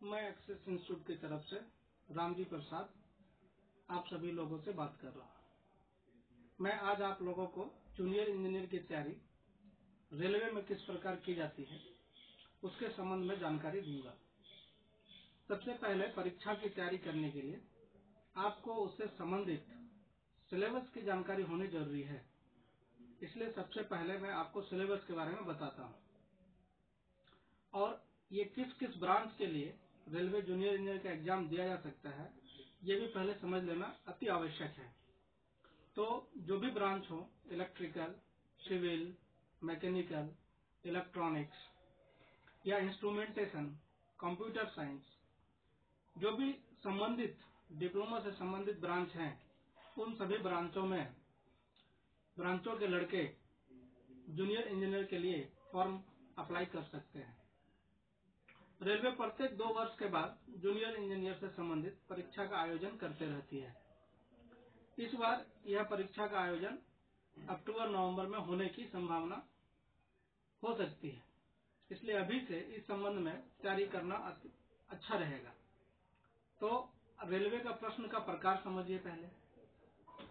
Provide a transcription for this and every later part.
मैं access institute की तरफ से रामजी प्रसाद आप सभी लोगों से बात कर रहा हूँ। मैं आज आप लोगों को जूनियर इंजीनियर की तैयारी रेलवे में किस प्रकार की जाती है उसके संबंध में जानकारी दूंगा। सबसे पहले परीक्षा की तैयारी करने के लिए आपको उससे संबंधित सिलेबस की जानकारी होनी जरूरी है। इसलिए सबसे पहले मैं आपको सिलेबस के बारे में बताता हूँ और ये किस किस ब्रांच के लिए रेलवे जूनियर इंजीनियर का एग्जाम दिया जा सकता है ये भी पहले समझ लेना अति आवश्यक है। तो जो भी ब्रांच हो, इलेक्ट्रिकल, सिविल, मैकेनिकल, इलेक्ट्रॉनिक्स या इंस्ट्रूमेंटेशन, कंप्यूटर साइंस, जो भी संबंधित डिप्लोमा से संबंधित ब्रांच हैं, उन सभी ब्रांचों के लड़के जूनियर इंजीनियर के लिए फॉर्म अप्लाई कर सकते हैं। रेलवे प्रत्येक 2 वर्ष के बाद जूनियर इंजीनियर से संबंधित परीक्षा का आयोजन करते रहती है। इस बार यह परीक्षा का आयोजन अक्टूबर-नवंबर में होने की संभावना हो सकती है, इसलिए अभी से इस संबंध में तैयारी करना अच्छा रहेगा। तो रेलवे का प्रश्न का प्रकार समझिए। पहले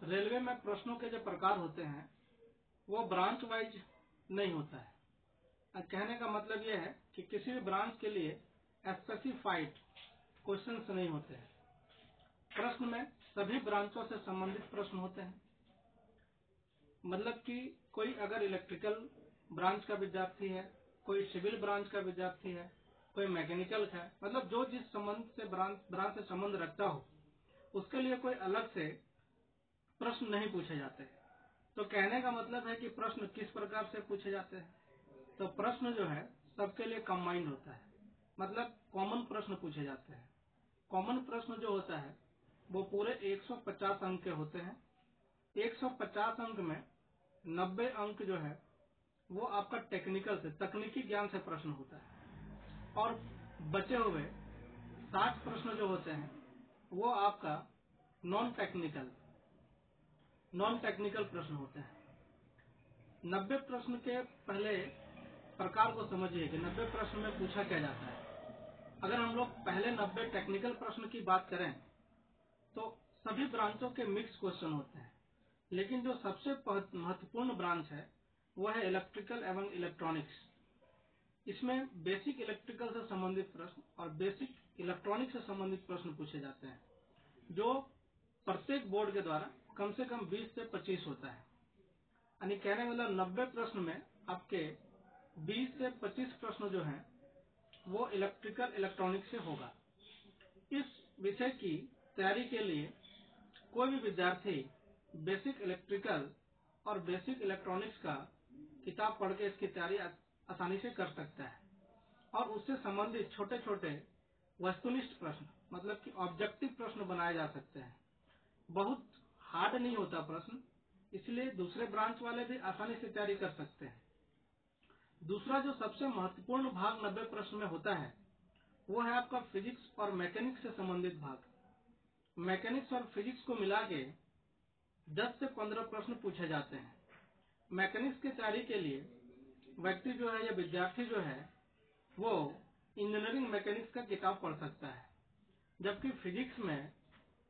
रेलवे में प्रश्नों के जो प्रकार होते हैं वो ब्रांच वाइज नहीं होता है। कहने का मतलब यह है कि किसी भी ब्रांच के लिए स्पेसिफाइड क्वेश्चंस नहीं होते हैं। प्रश्न में सभी ब्रांचों से संबंधित प्रश्न होते हैं। मतलब कि कोई अगर इलेक्ट्रिकल ब्रांच का विद्यार्थी है, कोई सिविल ब्रांच का विद्यार्थी है, कोई मैकेनिकल का है, मतलब जो जिस संबंध से ब्रांच से संबंध रखता हो उसके लिए कोई अलग से प्रश्न नहीं पूछे जाते। तो कहने का मतलब है कि प्रश्न किस प्रकार से पूछे जाते हैं। तो प्रश्न जो है सबके लिए कंबाइंड होता है, मतलब कॉमन प्रश्न पूछे जाते हैं। कॉमन प्रश्न जो होता है वो पूरे 150 अंक के होते हैं। 150 अंक में 90 अंक जो है वो आपका टेक्निकल से, तकनीकी ज्ञान से प्रश्न होता है और बचे हुए 60 प्रश्न जो होते हैं वो आपका नॉन टेक्निकल प्रश्न होते हैं। 90 प्रश्न के पहले प्रकार को समझिए कि 90 प्रश्न में पूछा क्या जाता है। अगर हम लोग पहले 90 टेक्निकल प्रश्न की बात करें तो सभी ब्रांचों के मिक्स क्वेश्चन होते हैं, लेकिन जो सबसे महत्वपूर्ण ब्रांच है वो है इलेक्ट्रिकल एवं इलेक्ट्रॉनिक्स। इसमें बेसिक इलेक्ट्रिकल से संबंधित प्रश्न और बेसिक इलेक्ट्रॉनिक्स से संबंधित प्रश्न पूछे जाते हैं, जो प्रत्येक बोर्ड के द्वारा कम से कम 20 से 25 होता है। यानी कहने मतलब 90 प्रश्न में आपके 20 से 25 प्रश्न जो हैं वो इलेक्ट्रिकल इलेक्ट्रॉनिक्स से होगा। इस विषय की तैयारी के लिए कोई भी विद्यार्थी बेसिक इलेक्ट्रिकल और बेसिक इलेक्ट्रॉनिक्स का किताब पढ़ के इसकी तैयारी आसानी से कर सकता है और उससे संबंधित छोटे छोटे वस्तुनिष्ठ प्रश्न, मतलब कि ऑब्जेक्टिव प्रश्न बनाए जा सकते हैं। बहुत हार्ड नहीं होता प्रश्न, इसलिए दूसरे ब्रांच वाले भी आसानी से तैयारी कर सकते हैं। दूसरा जो सबसे महत्वपूर्ण भाग 90 प्रश्न में होता है वो है आपका फिजिक्स और मैकेनिक्स से संबंधित भाग। मैकेनिक्स और फिजिक्स को मिला के 10 से 15 प्रश्न पूछे जाते हैं। मैकेनिक्स की तैयारी के लिए व्यक्ति जो है या विद्यार्थी जो है वो इंजीनियरिंग मैकेनिक्स का किताब पढ़ सकता है, जबकि फिजिक्स में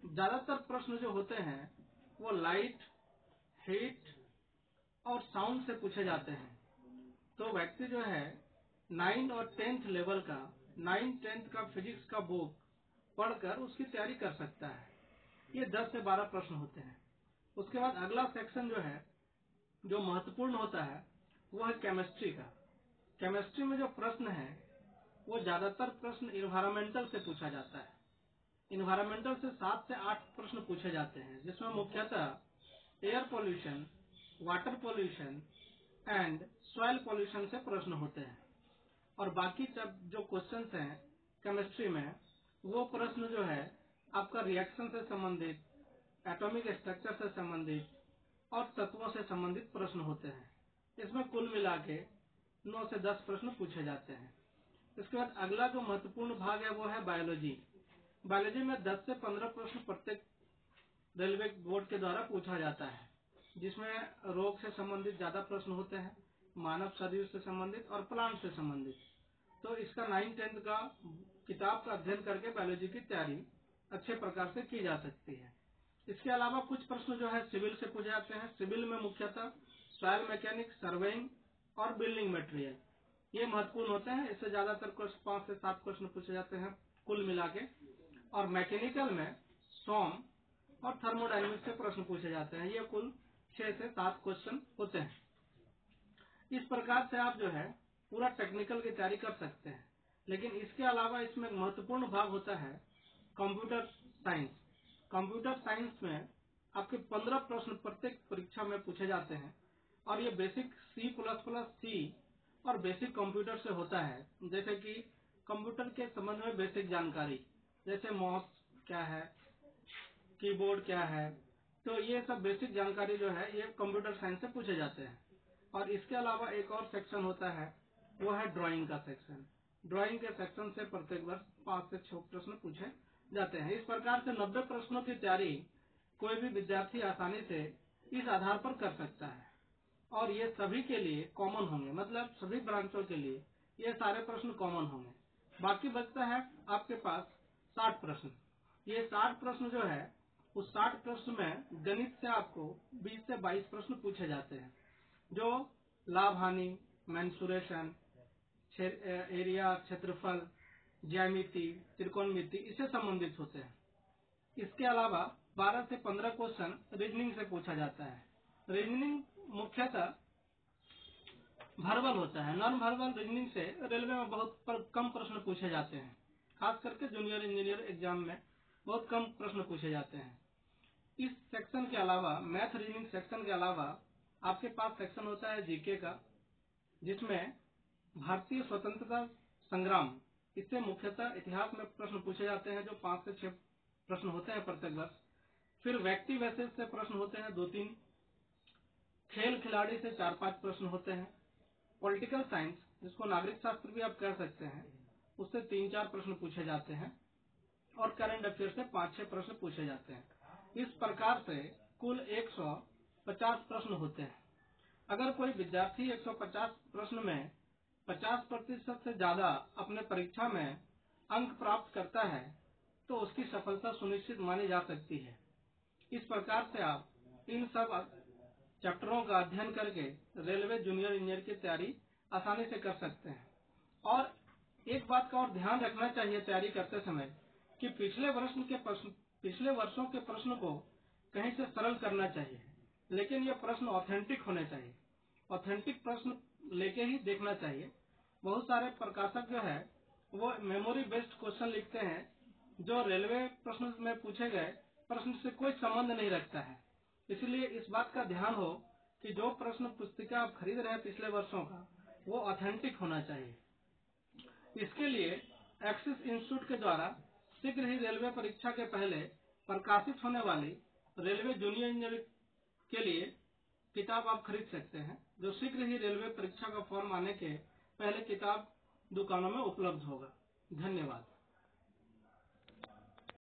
ज्यादातर प्रश्न जो होते हैं वो लाइट, हीट और साउंड से पूछे जाते हैं। तो व्यक्ति जो है 9 और 10th लेवल का 9-10th का फिजिक्स का बुक पढ़कर उसकी तैयारी कर सकता है। ये 10 से 12 प्रश्न होते हैं। उसके बाद अगला सेक्शन जो है जो महत्वपूर्ण होता है वो है केमिस्ट्री का। केमिस्ट्री में जो प्रश्न है वो ज्यादातर प्रश्न इन्वायरमेंटल से पूछा जाता है। इन्वायरमेंटल से 7 से 8 प्रश्न पूछे जाते हैं, जिसमें मुख्यतः air pollution, water pollution and soil pollution से प्रश्न होते हैं। और बाकी जो क्वेश्चंस हैं केमिस्ट्री में वो प्रश्न जो है आपका रिएक्शन से संबंधित, एटॉमिक स्ट्रक्चर से संबंधित और तत्वों से संबंधित प्रश्न होते हैं। इसमें कुल मिला के 9 से 10 प्रश्न पूछे जाते हैं। इसके बाद अगला जो महत्वपूर्ण भाग है वो है बायोलॉजी। बायोलॉजी में 10 से 15 प्रश्न प्रत्येक रेलवे बोर्ड के द्वारा पूछा जाता है, जिसमें रोग से संबंधित ज्यादा प्रश्न होते हैं, मानव शरीर से संबंधित और प्लांट से संबंधित। तो इसका 9-10th का किताब का अध्ययन करके बायोलॉजी की तैयारी अच्छे प्रकार से की जा सकती है। इसके अलावा कुछ प्रश्न जो है सिविल से पूछे जाते हैं। सिविल में मुख्यतः सॉइल मैकेनिक्स, सर्वेइंग और बिल्डिंग मटेरियल ये महत्वपूर्ण होते हैं। इससे ज्यादातर 5 से 7 क्वेश्चन पूछे जाते हैं कुल मिला के। और मैकेनिकल में सॉम और थर्मोडायनेमिक्स से प्रश्न पूछे जाते हैं। ये कुल 6 से 7 क्वेश्चन होते हैं। इस प्रकार से आप जो है पूरा टेक्निकल की तैयारी कर सकते हैं। लेकिन इसके अलावा इसमें एक महत्वपूर्ण भाग होता है कंप्यूटर साइंस। कंप्यूटर साइंस में आपके 15 प्रश्न प्रत्येक परीक्षा में पूछे जाते हैं और ये बेसिक C++, और बेसिक कंप्यूटर से होता है। जैसे कि कंप्यूटर के संबंध में बेसिक जानकारी, जैसे माउस क्या है, कीबोर्ड क्या है, तो ये सब बेसिक जानकारी जो है ये कंप्यूटर साइंस से पूछे जाते हैं। और इसके अलावा एक और सेक्शन होता है, वो है ड्राइंग का सेक्शन। ड्राइंग के सेक्शन से प्रत्येक वर्ष 5 से 6 प्रश्न पूछे जाते हैं। इस प्रकार से 90 प्रश्नों की तैयारी कोई भी विद्यार्थी आसानी से इस आधार पर कर सकता है और ये सभी के लिए कॉमन होंगे, मतलब सभी ब्रांचों के लिए ये सारे प्रश्न कॉमन होंगे। बाकी बचता है आपके पास 60 प्रश्न। ये 60 प्रश्न जो है उस 60 प्रश्न में गणित से आपको 20 से 22 प्रश्न पूछे जाते हैं, जो लाभ हानि, मेंसुरेशन, एरिया, क्षेत्रफल, ज्यामिति, त्रिकोणमिति इससे संबंधित होते हैं। इसके अलावा 12 से 15 क्वेश्चन रीजनिंग से पूछा जाता है। रीजनिंग मुख्यतः वर्बल होता है। नॉन वर्बल रीजनिंग से रेलवे में बहुत कम प्रश्न पूछे जाते हैं। खास करके जूनियर इंजीनियर एग्जाम में बहुत कम प्रश्न पूछे जाते हैं। इस सेक्शन के अलावा, मैथ रीजनिंग सेक्शन के अलावा आपके पास सेक्शन होता है जीके का, जिसमें भारतीय स्वतंत्रता संग्राम, इससे मुख्यतः इतिहास में प्रश्न पूछे जाते हैं, जो 5 से 6 प्रश्न होते हैं प्रत्येक वर्ष। फिर व्यक्ति वैसेज से प्रश्न होते हैं 2-3, खेल खिलाड़ी से 4-5 प्रश्न होते हैं। पॉलिटिकल साइंस, जिसको नागरिक शास्त्र भी आप कह सकते हैं, उससे 3-4 प्रश्न पूछे जाते हैं और करंट अफेयर से 5-6 प्रश्न पूछे जाते हैं। इस प्रकार से कुल 150 प्रश्न होते हैं। अगर कोई विद्यार्थी 150 प्रश्न में 50% से ज्यादा अपने परीक्षा में अंक प्राप्त करता है तो उसकी सफलता सुनिश्चित मानी जा सकती है। इस प्रकार से आप इन सब चैप्टरों का अध्ययन करके रेलवे जूनियर इंजीनियर की तैयारी आसानी से कर सकते हैं। और एक बात का और ध्यान रखना चाहिए तैयारी करते समय कि पिछले वर्षों के प्रश्न को कहीं से सरल करना चाहिए, लेकिन ये प्रश्न ऑथेंटिक होने चाहिए। ऑथेंटिक प्रश्न लेके ही देखना चाहिए। बहुत सारे प्रकाशक जो है वो मेमोरी बेस्ड क्वेश्चन लिखते हैं, जो रेलवे प्रश्न में पूछे गए प्रश्न से कोई संबंध नहीं रखता है। इसलिए इस बात का ध्यान हो कि जो प्रश्न पुस्तिका आप खरीद रहे हैं पिछले वर्षों का, वो ऑथेंटिक होना चाहिए। इसके लिए एक्सिस इंस्टीट्यूट के द्वारा शीघ्र ही रेलवे परीक्षा के पहले प्रकाशित होने वाली रेलवे जूनियर इंजीनियर के लिए किताब आप खरीद सकते हैं, जो शीघ्र ही रेलवे परीक्षा का फॉर्म आने के पहले किताब दुकानों में उपलब्ध होगा। धन्यवाद।